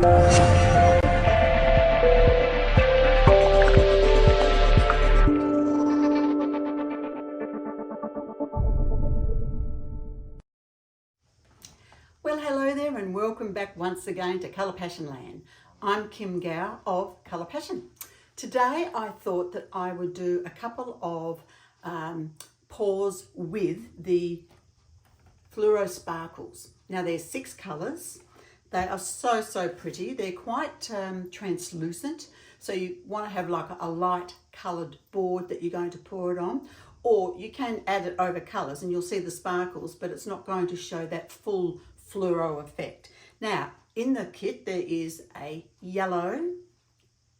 Well, hello there and welcome back once again to Colour Passion Land. I'm Kim Gow of Colour Passion. Today I thought that I would do a couple of pours with the Fluro Sparkles. Now there's 6 colours. They are so pretty. They're quite translucent, so you want to have like a light coloured board that you're going to pour it on, or you can add it over colours and you'll see the sparkles, but it's not going to show that full fluoro effect. Now in the kit there is a yellow,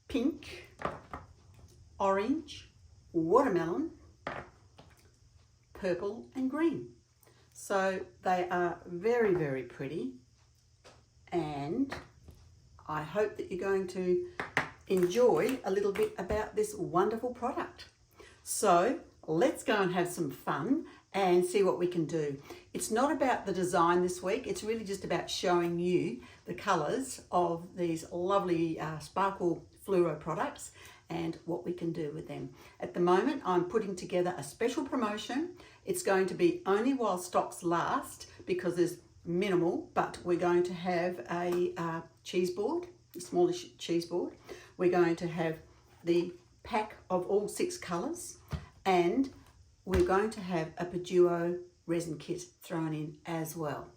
pink, orange, watermelon, purple and green. So they are very pretty, and I hope that you're going to enjoy a little bit about this wonderful product. So let's go and have some fun and see what we can do. It's not about the design this week, it's really just about showing you the colours of these lovely Sparkle Fluro products and what we can do with them. At the moment I'm putting together a special promotion. It's going to be only while stocks last because there's minimal, but we're going to have a cheese board, a smallish cheese board. We're going to have the pack of all 6 colours, and we're going to have a PUDUO resin kit thrown in as well.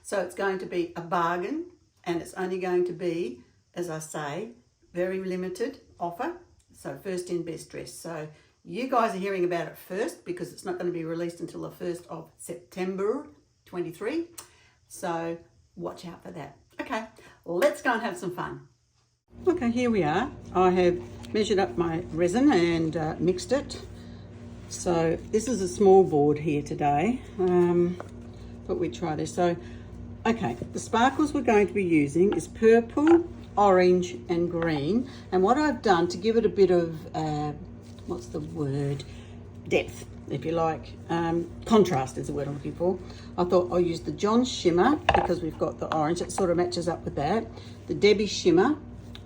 So it's going to be a bargain, and it's only going to be, as I say, very limited offer. So first in, best dressed. So you guys are hearing about it first because it's not going to be released until the 1st of September 23. So watch out for that. Okay, let's go and have some fun. Okay, here we are. I have measured up my resin and mixed it. So this is a small board here today, but we try this. So, okay, the sparkles we're going to be using is purple, orange and green. And what I've done to give it a bit of, what's the word, depth, if you like, contrast is the word I'm looking for. I thought I'll use the John Shimmer because we've got the orange, it sort of matches up with that. The Debbie Shimmer,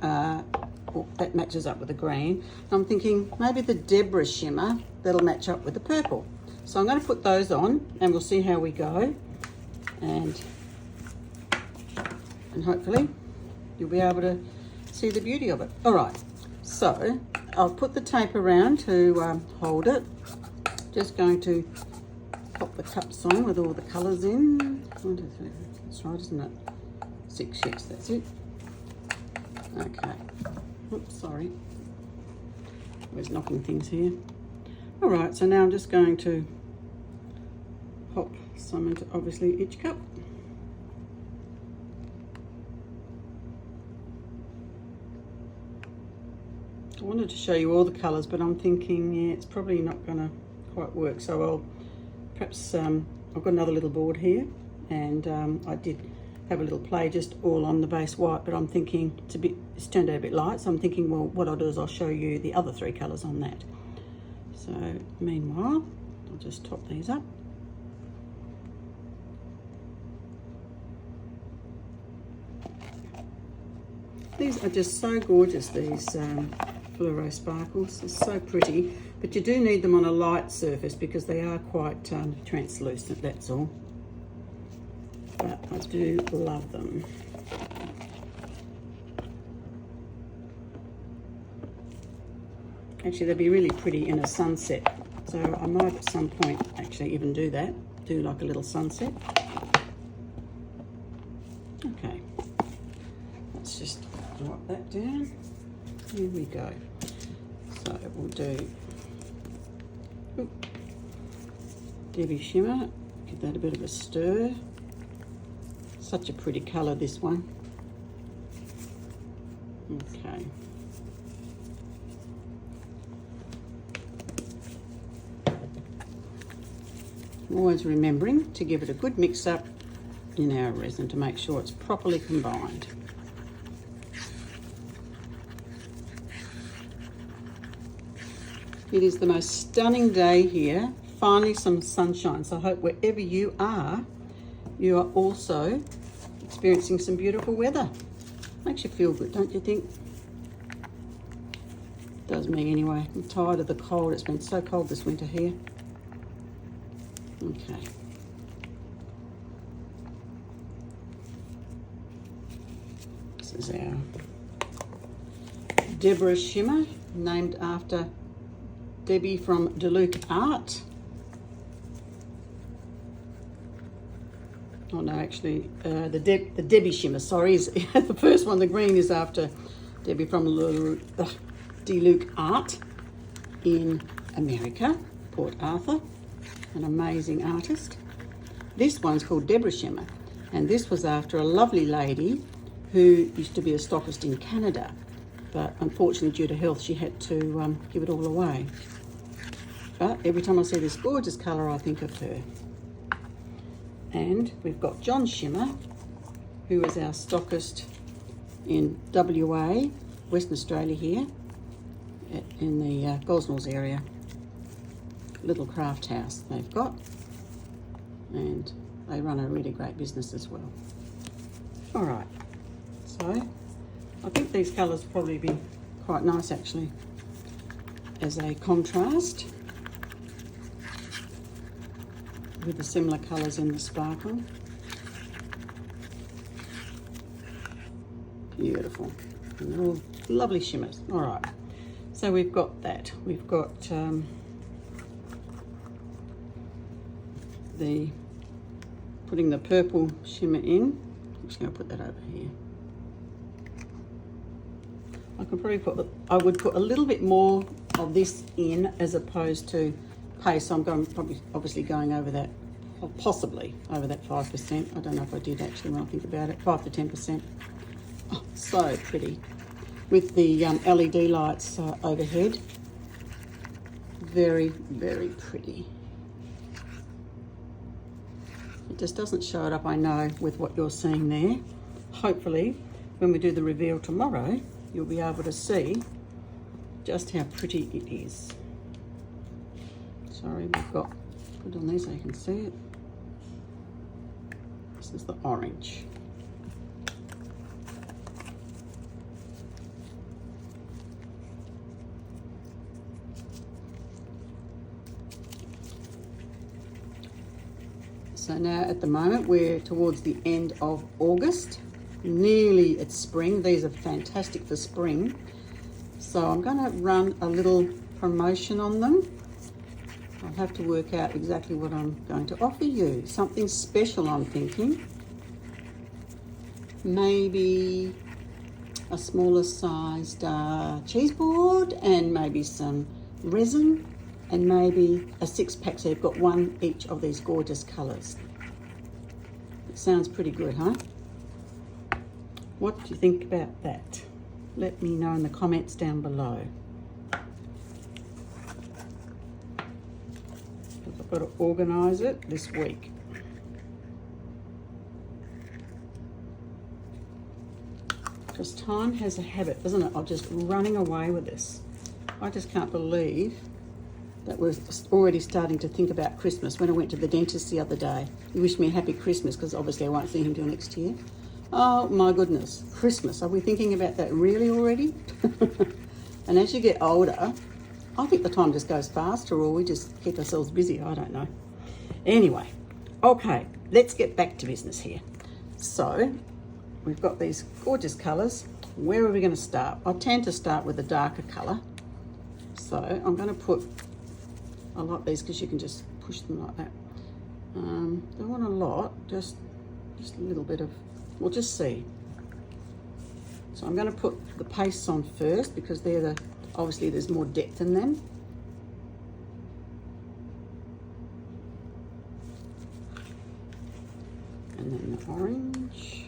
that matches up with the green. I'm thinking maybe the Deborah Shimmer, that'll match up with the purple. So I'm going to put those on and we'll see how we go, and hopefully you'll be able to see the beauty of it. All right, so I'll put the tape around to hold it. Just going to pop the cups on with all the colours in. 1, 2, 3, that's right, isn't it? 6, yes, that's it. Okay. Oops, sorry. I was knocking things here. All right, so now I'm just going to pop some into obviously each cup. I wanted to show you all the colours, but I'm thinking, yeah, it's probably not going to quite work. So I'll perhaps, I've got another little board here, and I did have a little play just all on the base white, but I'm thinking it's turned out a bit light, so I'm thinking, well, what I'll do is I'll show you the other 3 colours on that. So meanwhile, I'll just top these up. These are just so gorgeous, these Fluro Sparkles. They're so pretty, but you do need them on a light surface because they are quite translucent, that's all. But I do love them. Actually, they'd be really pretty in a sunset. So I might at some point actually even do that. Do like a little sunset. Okay. Let's just drop that down. Here we go. So we'll do Debbie Shimmer. Give that a bit of a stir. Such a pretty colour, this one. Okay. Always remembering to give it a good mix up in our resin to make sure it's properly combined. It is the most stunning day here. Finally some sunshine. So I hope wherever you are also experiencing some beautiful weather. Makes you feel good, don't you think? Does me anyway. I'm tired of the cold. It's been so cold this winter here. Okay. This is our Deborah shimmer, named after Debbie from Deluxe Art. Oh no, actually, the Debbie shimmer, sorry, is the first one. The green is after Debbie from Deluxe Art in America, Port Arthur, an amazing artist. This one's called Deborah shimmer, and this was after a lovely lady who used to be a stockist in Canada, but unfortunately due to health she had to give it all away. But every time I see this gorgeous colour I think of her. And we've got John Shimmer, who is our stockist in WA, Western Australia here, in the Gosnells area. Little craft house they've got, and they run a really great business as well. All right, so I think these colours will probably be quite nice actually as a contrast with the similar colours in the sparkle. Beautiful, and they're all lovely shimmers. All right, so we've got that. We've got putting the purple shimmer in. I'm just going to put that over here. I could probably I would put a little bit more of this in as opposed to paste. So I'm obviously going over that, or possibly over that 5%. I don't know if I did actually when I think about it. 5 to 10%. Oh, so pretty with the LED lights overhead. Very, very pretty. It just doesn't show it up, I know, with what you're seeing there. Hopefully, when we do the reveal tomorrow, you'll be able to see just how pretty it is. Sorry, we've got, put it on there so you can see it. This is the orange. So now at the moment we're towards the end of August, nearly it's spring. These are fantastic for spring. So I'm going to run a little promotion on them. I'll have to work out exactly what I'm going to offer you. Something special I'm thinking. Maybe a smaller sized cheese board and maybe some resin. And maybe a 6-pack, so you've got one each of these gorgeous colours. It sounds pretty good, huh? What do you think about that? Let me know in the comments down below. I've got to organise it this week. Because time has a habit, doesn't it, of just running away with this. I just can't believe that we're already starting to think about Christmas. When I went to the dentist the other day, he wished me a happy Christmas because obviously I won't see him till next year. Oh my goodness, Christmas. Are we thinking about that really already? And as you get older, I think the time just goes faster, or we just keep ourselves busy. I don't know. Anyway, okay, let's get back to business here. So we've got these gorgeous colours. Where are we going to start? I tend to start with a darker colour. So I'm going to put, I like these because you can just push them like that. Don't want a lot, just a little bit of, we'll just see. So I'm going to put the pastes on first because they're the, obviously there's more depth in them. And then the orange.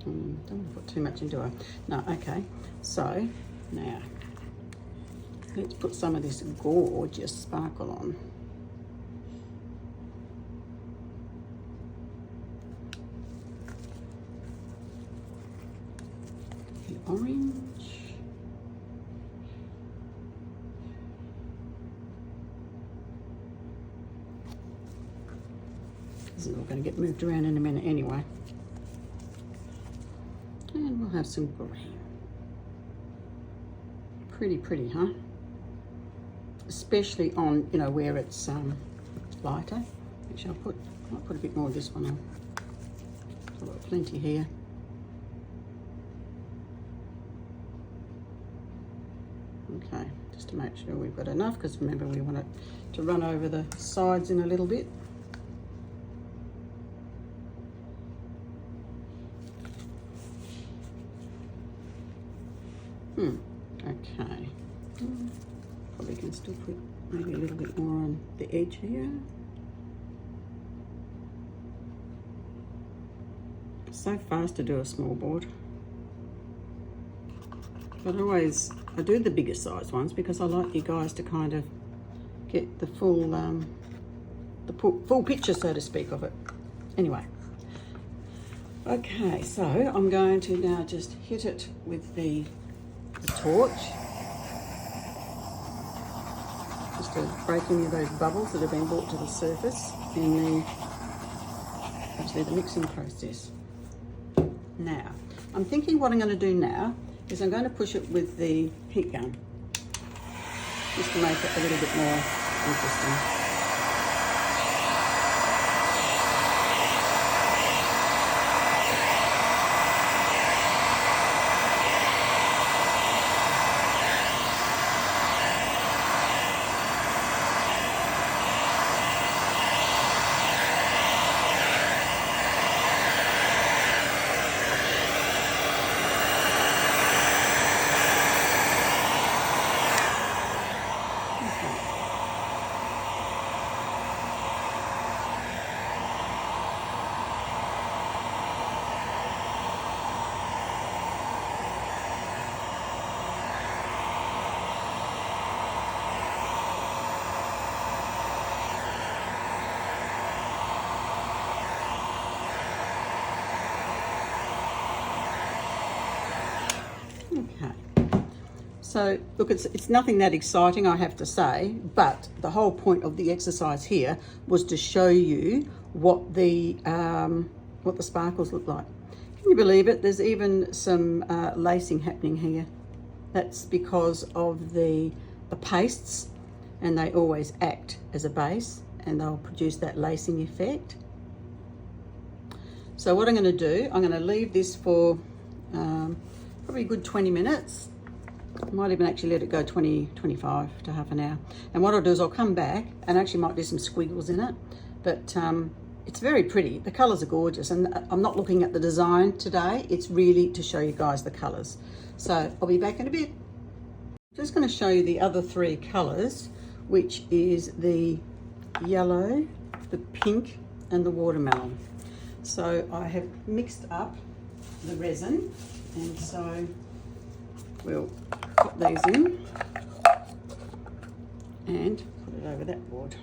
Don't want to put too much into it. No, okay. So now let's put some of this gorgeous sparkle on. The orange. This is all going to get moved around in a minute anyway. And we'll have some green. Pretty pretty, huh? Especially on, you know, where it's lighter. Actually, I'll put a bit more of this one on. I've got plenty here. Okay, just to make sure we've got enough, because remember we want it to run over the sides in a little bit. Okay. Probably can still put maybe a little bit more on the edge here. So fast to do a small board. But I do the bigger size ones because I like you guys to kind of get the full picture, so to speak, of it. Anyway. Okay, so I'm going to now just hit it with the torch. Just to break any of those bubbles that have been brought to the surface in the mixing process. Now, I'm thinking what I'm going to do now is I'm going to push it with the heat gun, just to make it a little bit more interesting. Okay, so look, it's nothing that exciting, I have to say, but the whole point of the exercise here was to show you what the sparkles look like. Can you believe it? There's even some lacing happening here. That's because of the pastes, and they always act as a base and they'll produce that lacing effect. So what I'm going to do, I'm going to leave this for probably a good 20 minutes. I might even actually let it go 25 to half an hour. And what I'll do is I'll come back and actually might do some squiggles in it. But it's very pretty. The colours are gorgeous. And I'm not looking at the design today. It's really to show you guys the colours. So I'll be back in a bit. I'm just going to show you the other three colours, which is the yellow, the pink and the watermelon. So I have mixed up the resin, and so we'll put these in and put it over that board.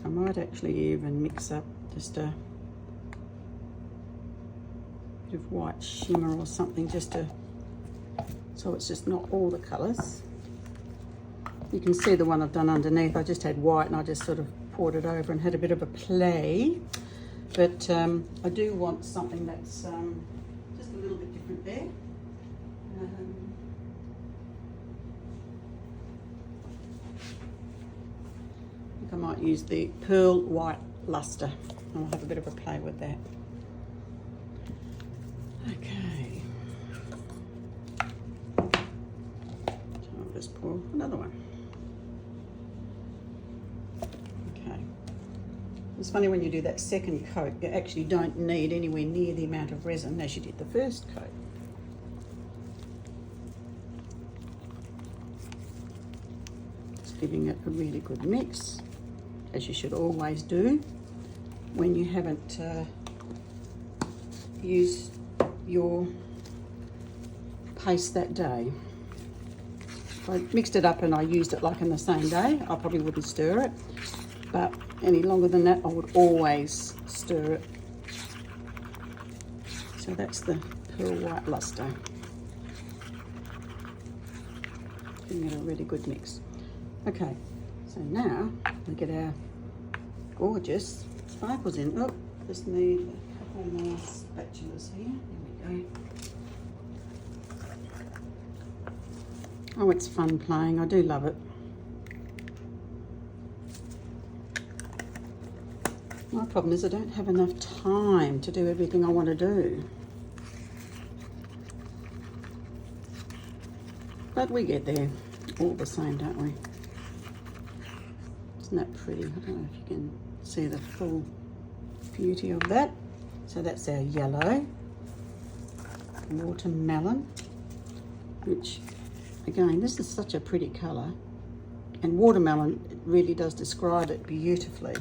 I might actually even mix up just a bit of white shimmer or something, just to, so it's just not all the colours. You can see the one I've done underneath. I just had white and I just sort of poured it over and had a bit of a play. But I do want something that's just a little bit different there. I think I might use the Pearl White Luster. I'll have a bit of a play with that. Okay. So I'll just pour another one. It's funny when you do that second coat, you actually don't need anywhere near the amount of resin as you did the first coat. Just giving it a really good mix, as you should always do when you haven't used your paste that day. If I mixed it up and I used it like in the same day, I probably wouldn't stir it. But any longer than that, I would always stir it. So that's the Pearl White Luster. giving it a really good mix. Okay, so now we get our gorgeous sparkles in. Oh, just need a couple more spatulas here. There we go. Oh, it's fun playing. I do love it. My problem is I don't have enough time to do everything I want to do. But we get there all the same, don't we? Isn't that pretty? I don't know if you can see the full beauty of that. So that's our yellow watermelon, which again, this is such a pretty colour. And watermelon, it really does describe it beautifully.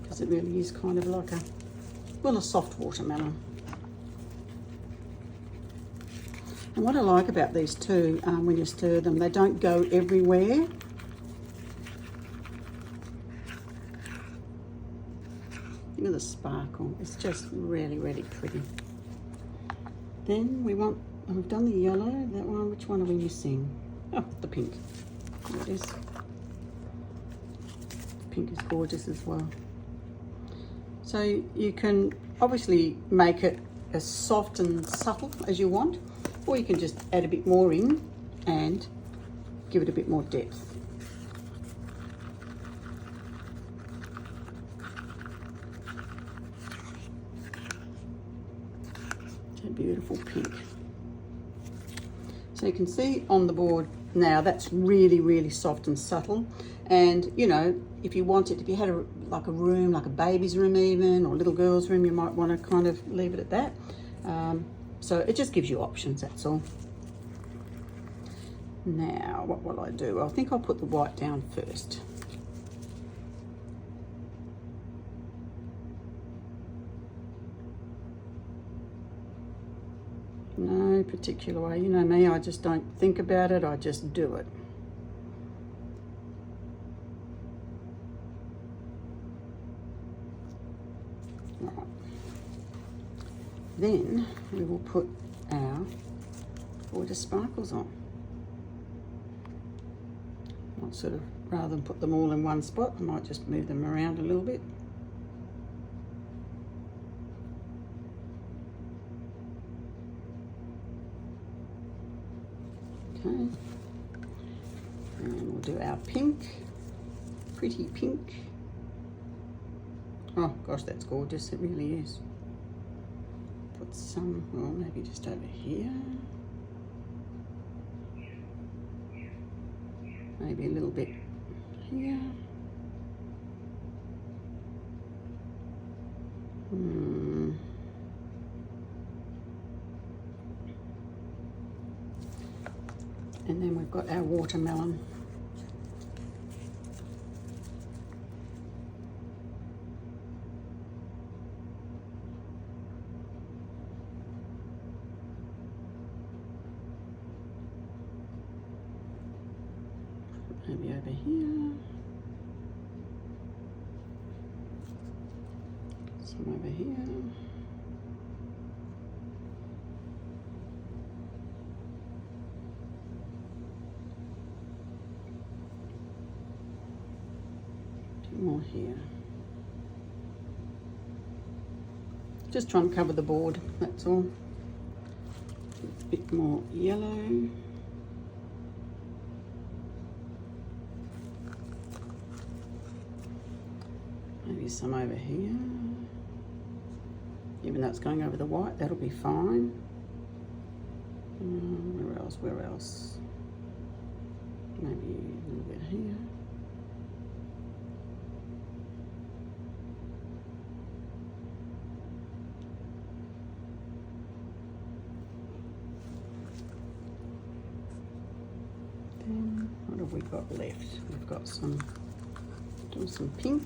Because it really is kind of like a, well, a soft watermelon. And what I like about these two, when you stir them, they don't go everywhere. Look at the sparkle. It's just really, really pretty. Then we've done the yellow, that one. Which one are we missing? Oh, the pink. There it is. Pink is gorgeous as well. So you can obviously make it as soft and subtle as you want, or you can just add a bit more in and give it a bit more depth. A beautiful pink. So you can see on the board now that's really, really soft and subtle. And you know, if you wanted, if you had like a room, like a baby's room even, or a little girl's room, you might want to kind of leave it at that. So it just gives you options, that's all. Now, what will I do? I think I'll put the white down first. No particular way. You know me, I just don't think about it, I just do it. Right. Then we will put our water sparkles on. I'll sort of, rather than put them all in one spot, I might just move them around a little bit. Okay, and we'll do our pink, pretty pink. Oh gosh, that's gorgeous, it really is. Put some, well, maybe just over here. Maybe a little bit here. And then we've got our watermelon. Maybe over here. Some over here. More here. Just trying to cover the board, that's all. A bit more yellow. Maybe some over here. Even though it's going over the white, that'll be fine. Where else? Where else? Maybe a little bit here. What have we got left? We've got some pink.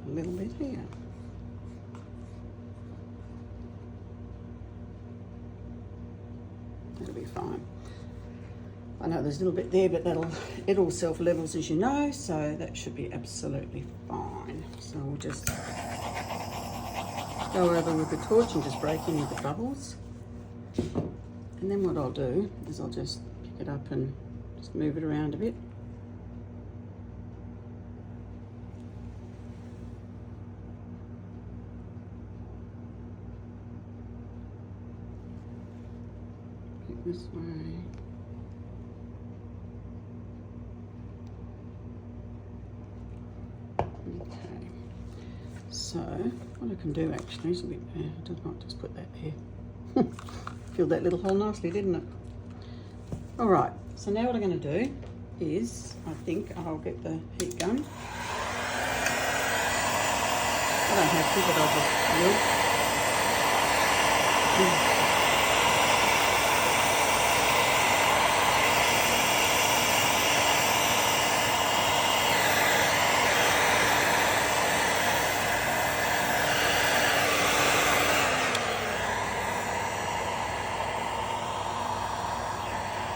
A little bit here. That'll be fine. I know there's a little bit there, but it all self-levels, as you know, so that should be absolutely fine. So we'll just go over with the torch and just break any of the bubbles. And then what I'll do is I'll just pick it up and just move it around a bit. This way. Okay. So what I can do actually is I did not just put that there. Filled that little hole nicely, didn't it? All right. So now what I'm going to do is I think I'll get the heat gun. I don't have to, but I'll just will.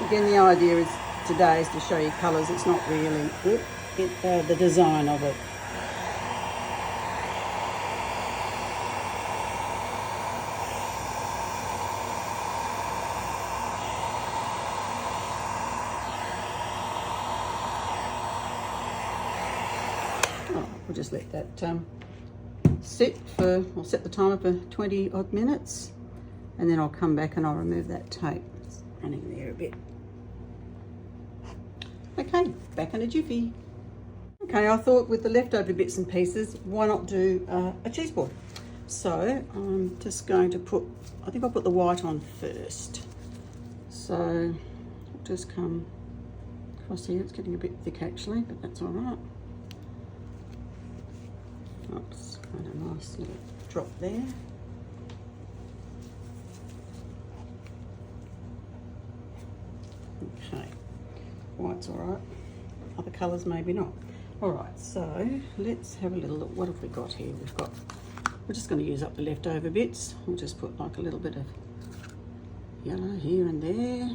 Again, the idea is today is to show you colours. It's not really good, the design of it. Oh, we'll just let that sit for, I'll set the timer for 20 odd minutes, and then I'll come back and I'll remove that tape. It's running there a bit. Okay, back in a jiffy. Okay, I thought with the leftover bits and pieces, why not do a cheese board? So I'm just going to put, I think I'll put the white on first. So I'll just come across here. It's getting a bit thick actually, but that's all right. Oops, got a nice little drop there. Okay. White's all right, other colours maybe not. All right, so let's have a little look. What have we got here? We're just going to use up the leftover bits. We'll just put like a little bit of yellow here and there.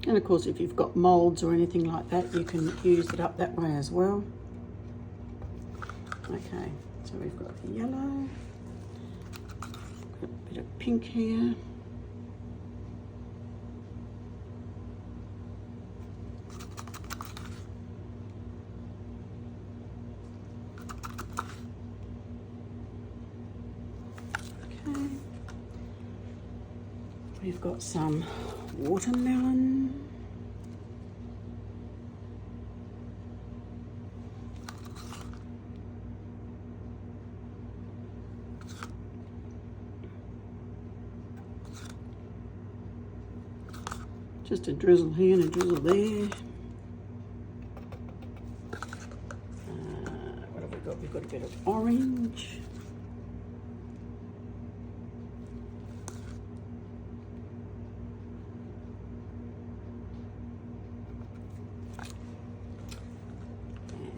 And of course, if you've got moulds or anything like that, you can use it up that way as well. Okay, so we've got the yellow, got a bit of pink here. Okay, we've got some watermelon. Just a drizzle here and a drizzle there. What have we got? We've got a bit of orange.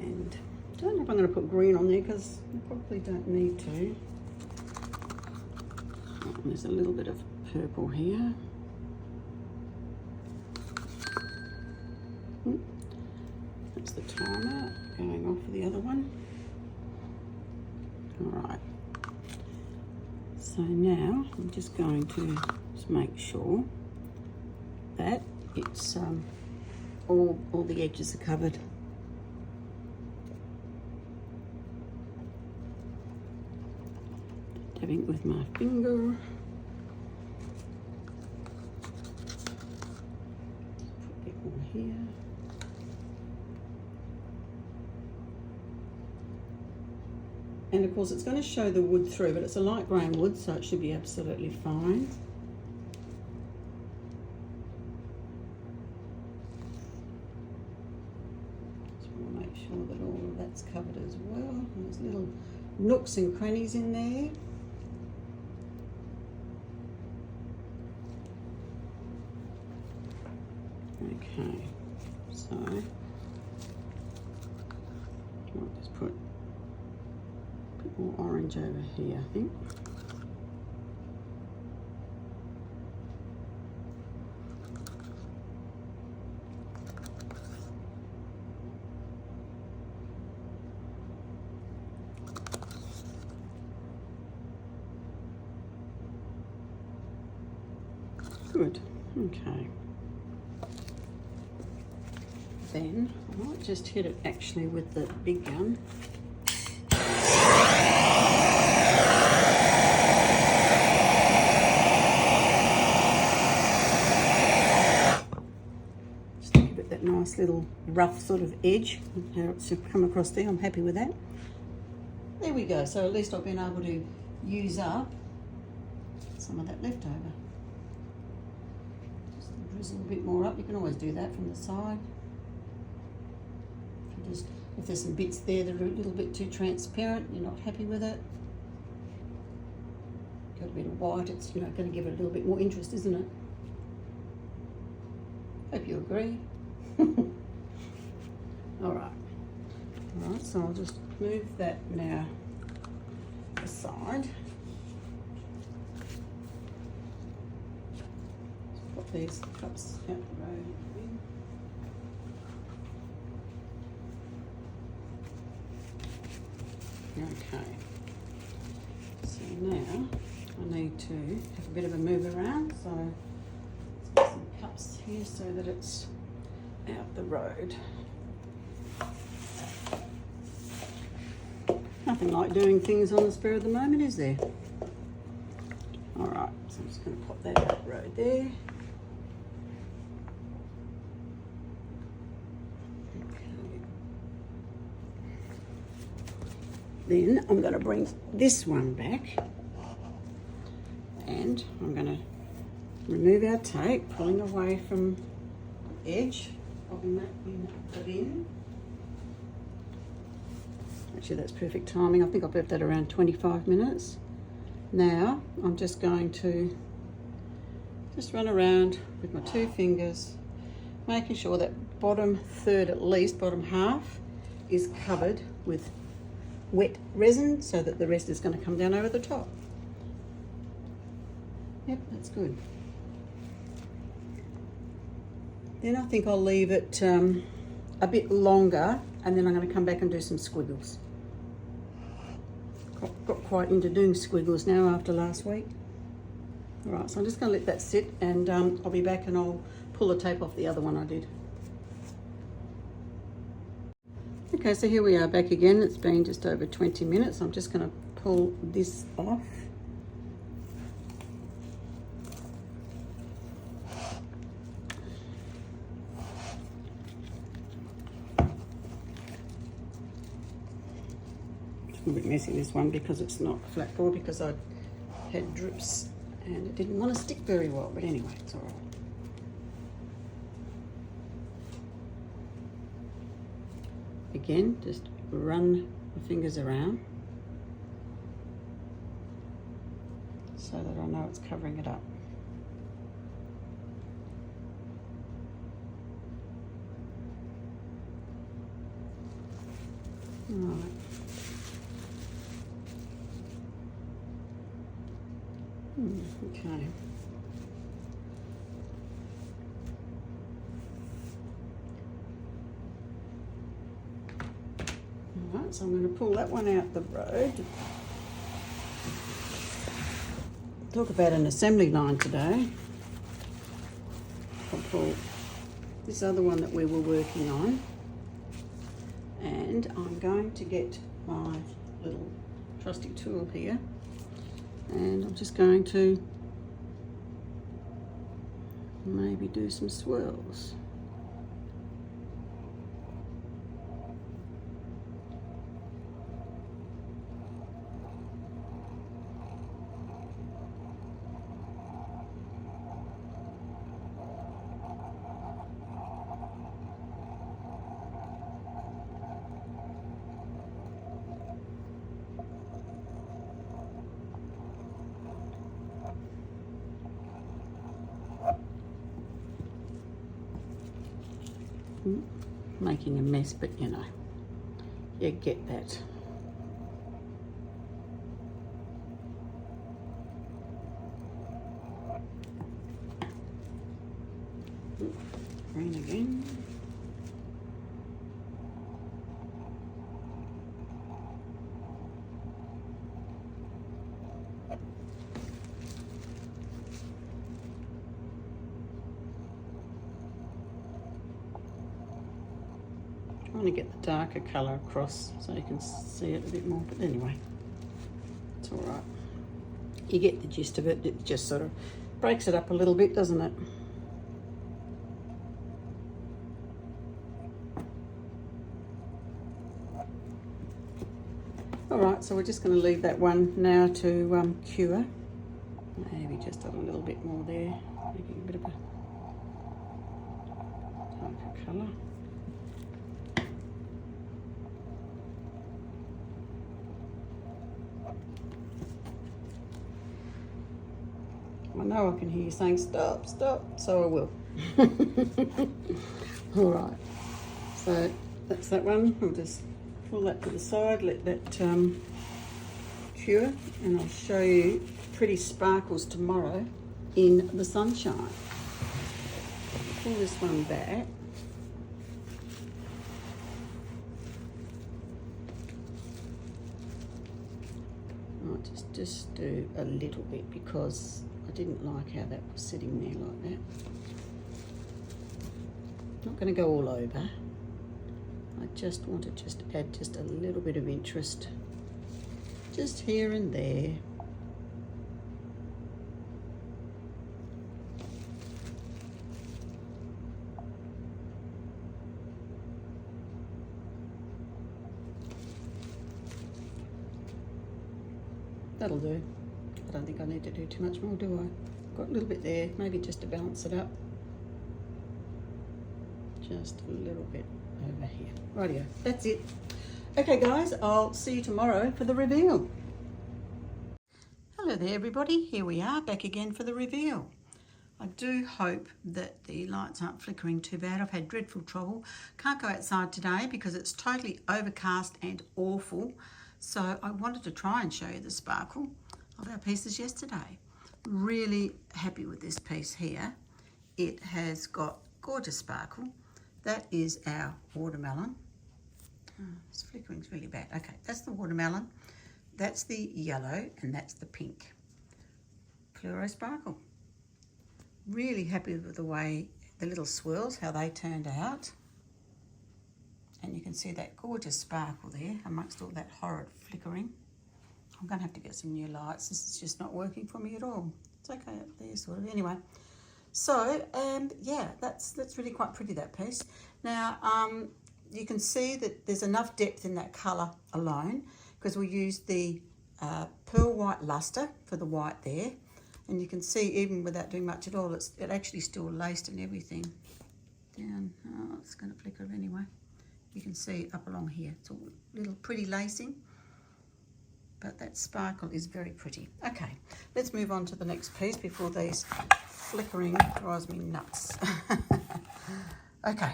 And I don't know if I'm going to put green on there because I probably don't need to. Oh, there's a little bit of purple here. That's the timer going off for the other one. All right. So now I'm just going to just make sure that it's all the edges are covered. Dabbing it with my finger. Put it all here. And of course it's going to show the wood through, but it's a light grain wood, so it should be absolutely fine. Just want to make sure that all of that's covered as well. And there's little nooks and crannies in there. Okay, so sponge over here, I think. Good, okay. Then I might just hit it actually with the big gun. Just to give it that nice little rough sort of edge. How it's come across there, I'm happy with that. There we go, so at least I've been able to use up some of that leftover. Drizzle a bit more up. You can always do that from the side. If there's some bits there that are a little bit too transparent, you're not happy with it. Got a bit of white. It's going to give it a little bit more interest, isn't it? Hope you agree. All right. So I'll just move that now aside. Put these cups out the road. Okay, so now I need to have a bit of a move around, so let's get some cups here so that it's out the road. Nothing like doing things on the spur of the moment, is there? All right, so I'm just going to pop that out the road there. Then I'm going to bring this one back and I'm going to remove our tape, pulling away from the edge, popping that in the bin. Actually, that's perfect timing. I think I've left that around 25 minutes. Now I'm just going to run around with my two fingers, making sure that bottom third, at least bottom half, is covered with wet resin so that the rest is going to come down over the top. Yep, that's good. Then I think I'll leave it a bit longer and then I'm going to come back and do some squiggles. Got quite into doing squiggles now after last week. All right, so I'm just going to let that sit and I'll be back and I'll pull the tape off the other one I did. Okay, so here we are back again. It's been just over 20 minutes. I'm just going to pull this off. It's a bit messy, this one, because it's not flat board, because I had drips and it didn't want to stick very well, but anyway, it's all right. Again, just run the fingers around so that I know it's covering it up. All right. Okay. Alright, so I'm going to pull that one out the road. Talk about an assembly line today. I'll pull this other one that we were working on, and I'm going to get my little trusty tool here, and I'm just going to maybe do some swirls. Making a mess, but you know, you get that. green again. I want to get the darker colour across so you can see it a bit more, but anyway, it's all right. You get the gist of it. It just sort of breaks it up a little bit, doesn't it? All right, so we're just going to leave that one now to cure. Maybe just a little bit more there, making a bit of a darker colour. I know I can hear you saying stop, stop, so I will. All right, so that's that one. I'll just pull that to the side, let that cure, and I'll show you pretty sparkles tomorrow in the sunshine. Pull this one back. I'll just do a little bit because I didn't like how that was sitting there like that. Not going to go all over. I just want to just add just a little bit of interest, just here and there. That'll do. I don't think I need to do too much more, do I? Got a little bit there, maybe just to balance it up. Just a little bit over here. Rightio, that's it. Okay guys, I'll see you tomorrow for the reveal. Hello there everybody, here we are back again for the reveal. I do hope that the lights aren't flickering too bad. I've had dreadful trouble. Can't go outside today because it's totally overcast and awful. So I wanted to try and show you the sparkle of our pieces yesterday. Really happy with this piece here. It has got gorgeous sparkle. That is our watermelon. Oh, this flickering's really bad. Okay, that's the watermelon. That's the yellow and that's the pink. Fluro Sparkle. Really happy with the way the little swirls, how they turned out. And you can see that gorgeous sparkle there amongst all that horrid flickering. I'm going to have to get some new lights. This is just not working for me at all. It's okay up there, sort of. Anyway, so yeah, that's really quite pretty, that piece. Now, you can see that there's enough depth in that colour alone because we used the pearl white luster for the white there. And you can see even without doing much at all, it actually still laced and everything down. Oh, it's going to flicker anyway. You can see up along here, it's all little pretty lacing, but that sparkle is very pretty. Okay, let's move on to the next piece before these flickering drives me nuts. Okay,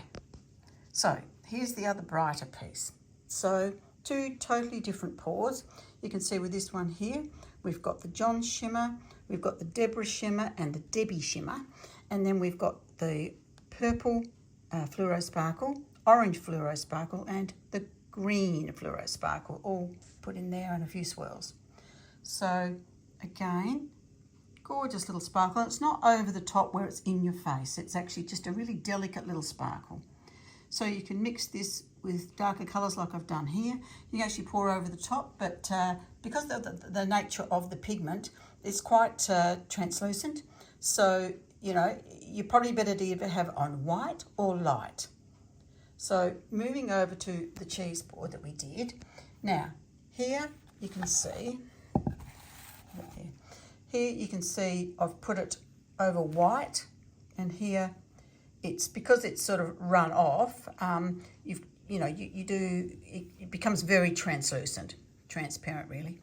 so here's the other brighter piece. So two totally different pours. You can see with this one here, we've got the John shimmer, we've got the Deborah shimmer and the Debbie shimmer, and then we've got the purple Fluro Sparkle, orange Fluro Sparkle and the green Fluro Sparkle, all put in there and a few swirls. So again, gorgeous little sparkle. It's not over the top where it's in your face. It's actually just a really delicate little sparkle. So you can mix this with darker colours like I've done here. You can actually pour over the top, but because of the nature of the pigment, it's quite translucent. So, you know, you're probably better to either have on white or light. So moving over to the cheese board that we did. Now, here you can see, here you can see I've put it over white, and here it's because it's sort of run off, it becomes very translucent, transparent really.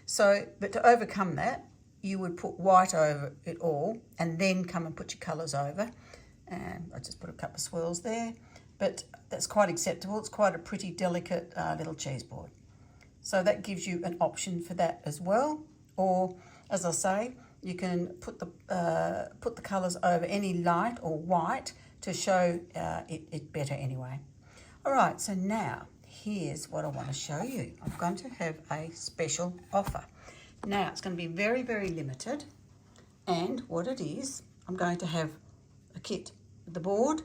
So, but to overcome that, you would put white over it all and then come and put your colours over. And I just put a couple of swirls there. But that's quite acceptable. It's quite a pretty delicate little cheese board. So that gives you an option for that as well. Or, as I say, you can put the colours over any light or white to show it better anyway. All right, so now here's what I want to show you. I'm going to have a special offer. Now it's going to be very, very limited, and what it is, I'm going to have a kit with the board,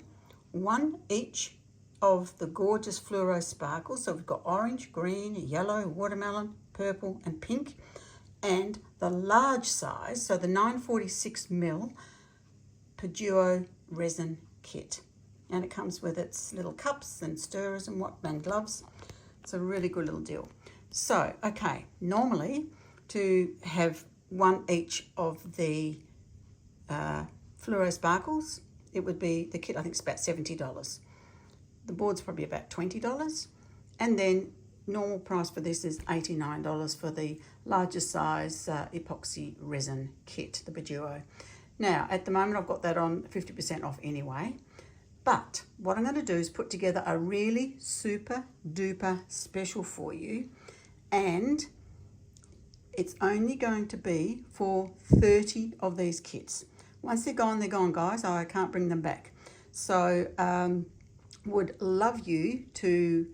one each of the gorgeous Fluro Sparkles. So we've got orange, green, yellow, watermelon, purple and pink, and the large size, so the 946ml PUDUO resin kit. And it comes with its little cups and stirrers and gloves. It's a really good little deal. So, okay, normally to have one each of the Fluro Sparkles, it would be, the kit I think is about $70. The board's probably about $20. And then normal price for this is $89 for the larger size epoxy resin kit, the PUDUO. Now, at the moment I've got that on 50% off anyway. But what I'm going to do is put together a really super duper special for you, and it's only going to be for 30 of these kits. Once they're gone, guys. I can't bring them back. So would love you to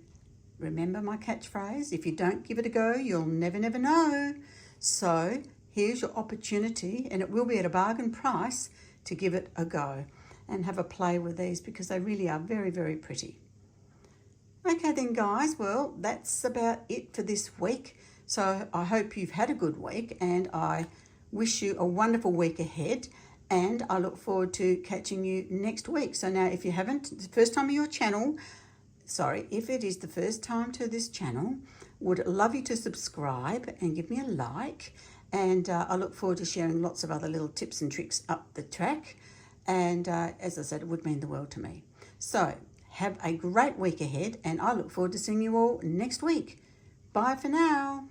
remember my catchphrase. If you don't give it a go, you'll never know. So here's your opportunity, and it will be at a bargain price, to give it a go and have a play with these, because they really are very, very pretty. Okay then guys, well, that's about it for this week. So I hope you've had a good week, and I wish you a wonderful week ahead, and I look forward to catching you next week. So now, if you haven't, the first time of your channel, if it is the first time to this channel, would love you to subscribe and give me a like, and I look forward to sharing lots of other little tips and tricks up the track. And as I said, it would mean the world to me. So have a great week ahead, and I look forward to seeing you all next week. Bye for now.